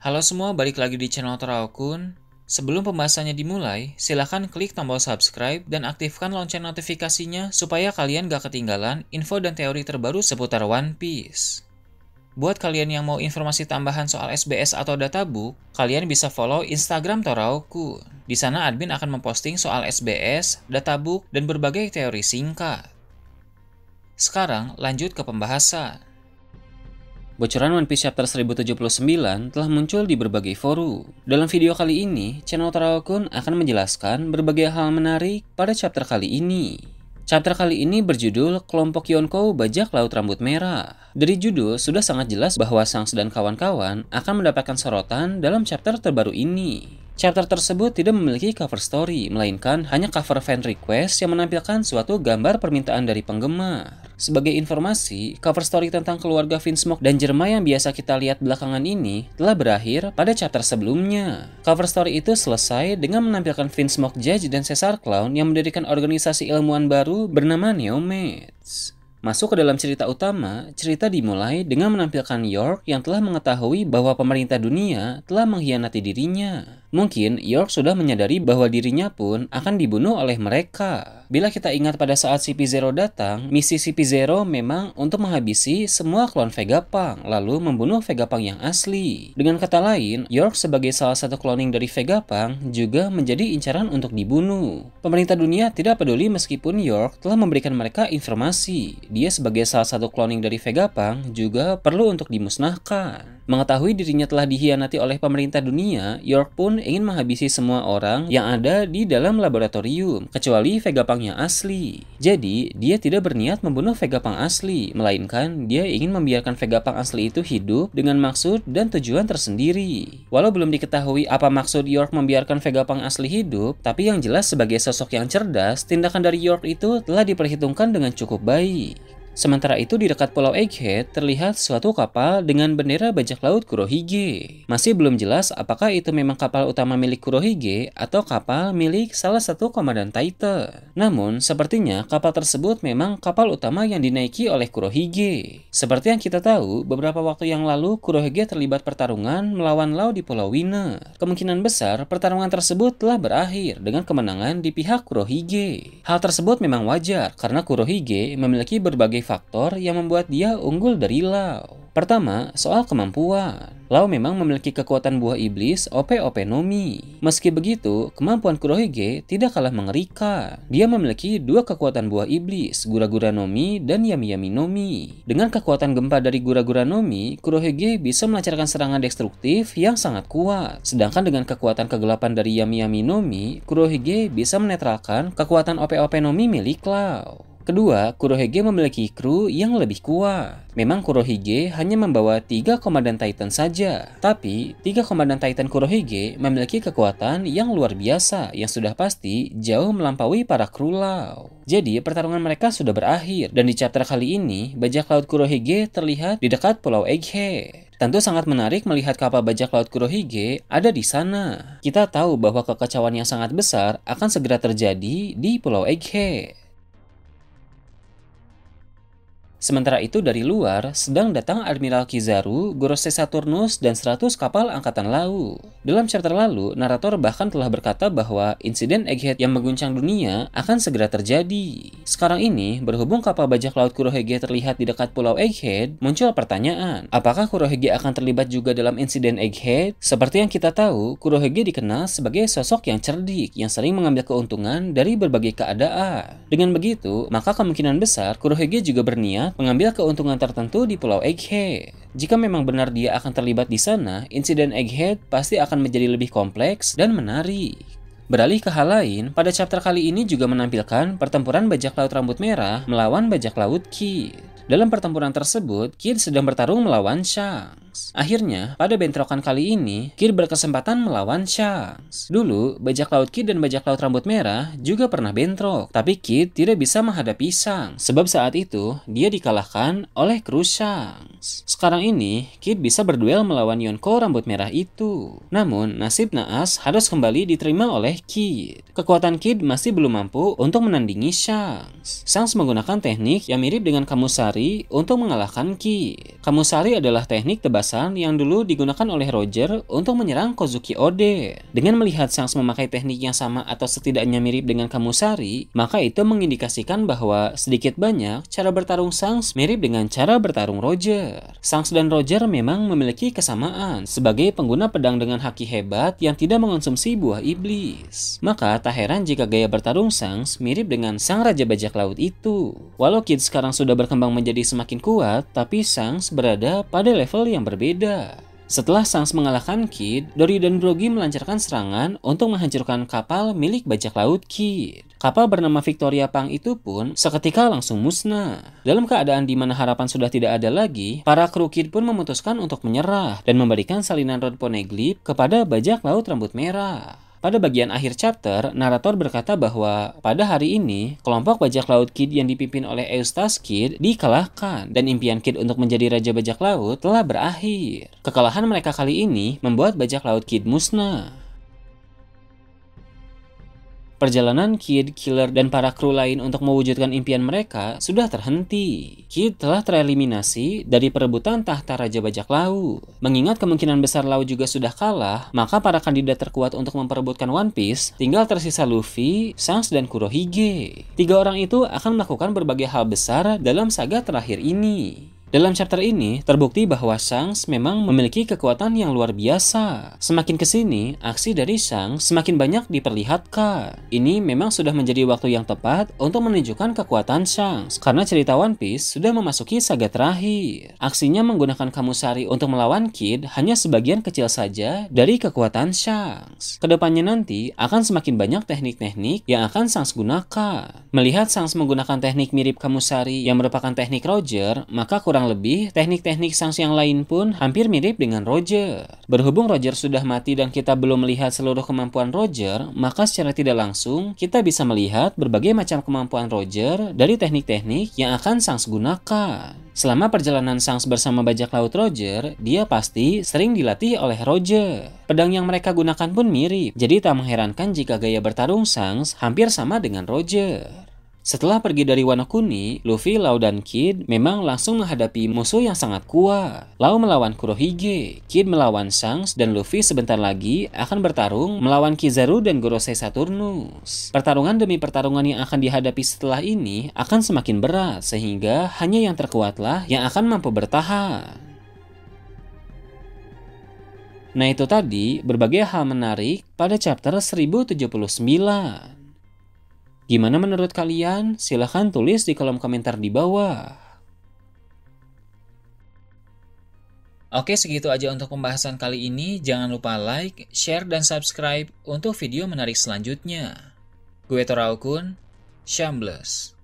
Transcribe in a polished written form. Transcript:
Halo semua, balik lagi di channel Toraokun. Sebelum pembahasannya dimulai, silahkan klik tombol subscribe dan aktifkan lonceng notifikasinya supaya kalian gak ketinggalan info dan teori terbaru seputar One Piece. Buat kalian yang mau informasi tambahan soal SBS atau databook, kalian bisa follow Instagram Toraokun. Di sana admin akan memposting soal SBS, databook, dan berbagai teori singkat. Sekarang lanjut ke pembahasan. Bocoran One Piece Chapter 1079 telah muncul di berbagai forum. Dalam video kali ini, channel Toraokun akan menjelaskan berbagai hal menarik pada chapter kali ini. Chapter kali ini berjudul Kelompok Yonkou Bajak Laut Rambut Merah. Dari judul sudah sangat jelas bahwa Shanks dan kawan-kawan akan mendapatkan sorotan dalam chapter terbaru ini. Chapter tersebut tidak memiliki cover story, melainkan hanya cover fan request yang menampilkan suatu gambar permintaan dari penggemar. Sebagai informasi, cover story tentang keluarga Vinsmoke dan Jerma yang biasa kita lihat belakangan ini telah berakhir pada chapter sebelumnya. Cover story itu selesai dengan menampilkan Vinsmoke Judge dan Caesar Clown yang mendirikan organisasi ilmuwan baru bernama Neomeds. Masuk ke dalam cerita utama, cerita dimulai dengan menampilkan York yang telah mengetahui bahwa pemerintah dunia telah mengkhianati dirinya. Mungkin York sudah menyadari bahwa dirinya pun akan dibunuh oleh mereka. Bila kita ingat pada saat CP0 datang, misi CP0 memang untuk menghabisi semua klon Vegapunk, lalu membunuh Vegapunk yang asli. Dengan kata lain, York sebagai salah satu cloning dari Vegapunk juga menjadi incaran untuk dibunuh. Pemerintah dunia tidak peduli meskipun York telah memberikan mereka informasi. Dia sebagai salah satu cloning dari Vegapunk juga perlu untuk dimusnahkan. Mengetahui dirinya telah dikhianati oleh pemerintah dunia, York pun ingin menghabisi semua orang yang ada di dalam laboratorium, kecuali Vegapunk yang asli. Jadi, dia tidak berniat membunuh Vegapunk asli, melainkan dia ingin membiarkan Vegapunk asli itu hidup dengan maksud dan tujuan tersendiri. Walau belum diketahui apa maksud York membiarkan Vegapunk asli hidup, tapi yang jelas sebagai sosok yang cerdas, tindakan dari York itu telah diperhitungkan dengan cukup baik. Sementara itu di dekat Pulau Egghead terlihat suatu kapal dengan bendera bajak laut Kurohige. Masih belum jelas apakah itu memang kapal utama milik Kurohige atau kapal milik salah satu komandan Titan. Namun sepertinya kapal tersebut memang kapal utama yang dinaiki oleh Kurohige. Seperti yang kita tahu, beberapa waktu yang lalu Kurohige terlibat pertarungan melawan Law di Pulau Winner. Kemungkinan besar pertarungan tersebut telah berakhir dengan kemenangan di pihak Kurohige. Hal tersebut memang wajar karena Kurohige memiliki berbagai faktor yang membuat dia unggul dari Law. Pertama, soal kemampuan. Law memang memiliki kekuatan buah iblis OP-OP Nomi. Meski begitu, kemampuan Kurohige tidak kalah mengerikan. Dia memiliki dua kekuatan buah iblis, Gura-Gura Nomi dan Yami-Yami Nomi. Dengan kekuatan gempa dari Gura-Gura Nomi, Kurohige bisa melancarkan serangan destruktif yang sangat kuat. Sedangkan dengan kekuatan kegelapan dari Yami-Yami Nomi, Kurohige bisa menetralkan kekuatan OP-OP Nomi milik Law. Kedua, Kurohige memiliki kru yang lebih kuat. Memang Kurohige hanya membawa 3 komandan Titan saja, tapi 3 komandan Titan Kurohige memiliki kekuatan yang luar biasa yang sudah pasti jauh melampaui para kru Law. Jadi pertarungan mereka sudah berakhir dan di chapter kali ini bajak laut Kurohige terlihat di dekat Pulau Egghead. Tentu sangat menarik melihat kapal bajak laut Kurohige ada di sana. Kita tahu bahwa kekacauan yang sangat besar akan segera terjadi di Pulau Egghead. Sementara itu dari luar, sedang datang Admiral Kizaru, Gorosei Saturnus, dan 100 kapal angkatan laut. Dalam chapter lalu, narator bahkan telah berkata bahwa insiden Egghead yang mengguncang dunia akan segera terjadi. Sekarang ini, berhubung kapal bajak laut Kurohige terlihat di dekat Pulau Egghead, muncul pertanyaan, apakah Kurohige akan terlibat juga dalam insiden Egghead? Seperti yang kita tahu, Kurohige dikenal sebagai sosok yang cerdik, yang sering mengambil keuntungan dari berbagai keadaan. Dengan begitu, maka kemungkinan besar Kurohige juga berniat mengambil keuntungan tertentu di Pulau Egghead. Jika memang benar dia akan terlibat di sana, insiden Egghead pasti akan menjadi lebih kompleks dan menarik. Beralih ke hal lain, pada chapter kali ini juga menampilkan pertempuran bajak laut rambut merah melawan bajak laut Kid. Dalam pertempuran tersebut, Kid sedang bertarung melawan Shanks. Akhirnya, pada bentrokan kali ini, Kid berkesempatan melawan Shanks. Dulu, bajak laut Kid dan bajak laut rambut merah juga pernah bentrok, tapi Kid tidak bisa menghadapi Shanks, sebab saat itu dia dikalahkan oleh kru Shanks. Sekarang ini, Kid bisa berduel melawan Yonkou rambut merah itu. Namun, nasib naas harus kembali diterima oleh Kid. Kekuatan Kid masih belum mampu untuk menandingi Shanks. Shanks menggunakan teknik yang mirip dengan Kamusari Kamusari untuk mengalahkan Kid. Kamusari adalah teknik tebasan yang dulu digunakan oleh Roger untuk menyerang Kozuki Oden. Dengan melihat Shanks memakai teknik yang sama atau setidaknya mirip dengan Kamusari, maka itu mengindikasikan bahwa sedikit banyak cara bertarung Shanks mirip dengan cara bertarung Roger. Shanks dan Roger memang memiliki kesamaan sebagai pengguna pedang dengan haki hebat yang tidak mengonsumsi buah iblis. Maka tak heran jika gaya bertarung Shanks mirip dengan sang Raja Bajak Laut itu. Walau Kid sekarang sudah berkembang menjadi semakin kuat, tapi Shanks berada pada level yang berbeda. Setelah Shanks mengalahkan Kid, Dory dan Brogy melancarkan serangan untuk menghancurkan kapal milik bajak laut Kid. Kapal bernama Victoria Pang itu pun seketika langsung musnah. Dalam keadaan di mana harapan sudah tidak ada lagi, para kru Kid pun memutuskan untuk menyerah dan memberikan salinan Rod Poneglyph kepada bajak laut rambut merah. Pada bagian akhir chapter, narator berkata bahwa pada hari ini, kelompok bajak laut Kid yang dipimpin oleh Eustace Kid dikalahkan dan impian Kid untuk menjadi Raja Bajak Laut telah berakhir. Kekalahan mereka kali ini membuat bajak laut Kid musnah. Perjalanan Kid, Killer, dan para kru lain untuk mewujudkan impian mereka sudah terhenti. Kid telah tereliminasi dari perebutan tahta Raja Bajak Laut. Mengingat kemungkinan besar Laut juga sudah kalah, maka para kandidat terkuat untuk memperebutkan One Piece tinggal tersisa Luffy, Shanks, dan Kurohige. Tiga orang itu akan melakukan berbagai hal besar dalam saga terakhir ini. Dalam chapter ini, terbukti bahwa Shanks memang memiliki kekuatan yang luar biasa. Semakin kesini, aksi dari Shanks semakin banyak diperlihatkan. Ini memang sudah menjadi waktu yang tepat untuk menunjukkan kekuatan Shanks, karena cerita One Piece sudah memasuki saga terakhir. Aksinya menggunakan Kamusari untuk melawan Kid hanya sebagian kecil saja dari kekuatan Shanks. Kedepannya nanti akan semakin banyak teknik-teknik yang akan Shanks gunakan. Melihat Shanks menggunakan teknik mirip Kamusari yang merupakan teknik Roger, maka kurang lebih, teknik-teknik Shanks yang lain pun hampir mirip dengan Roger. Berhubung Roger sudah mati dan kita belum melihat seluruh kemampuan Roger, maka secara tidak langsung kita bisa melihat berbagai macam kemampuan Roger dari teknik-teknik yang akan Shanks gunakan. Selama perjalanan Shanks bersama bajak laut Roger, dia pasti sering dilatih oleh Roger. Pedang yang mereka gunakan pun mirip, jadi tak mengherankan jika gaya bertarung Shanks hampir sama dengan Roger. Setelah pergi dari Wano Kuni, Luffy, Lau, dan Kid memang langsung menghadapi musuh yang sangat kuat. Lau melawan Kurohige, Kid melawan Shanks, dan Luffy sebentar lagi akan bertarung melawan Kizaru dan Gorosei Saturnus. Pertarungan demi pertarungan yang akan dihadapi setelah ini akan semakin berat, sehingga hanya yang terkuatlah yang akan mampu bertahan. Nah itu tadi berbagai hal menarik pada chapter 1079. Gimana menurut kalian? Silahkan tulis di kolom komentar di bawah. Oke, segitu aja untuk pembahasan kali ini. Jangan lupa like, share, dan subscribe untuk video menarik selanjutnya. Gue Toraukun, Shambles.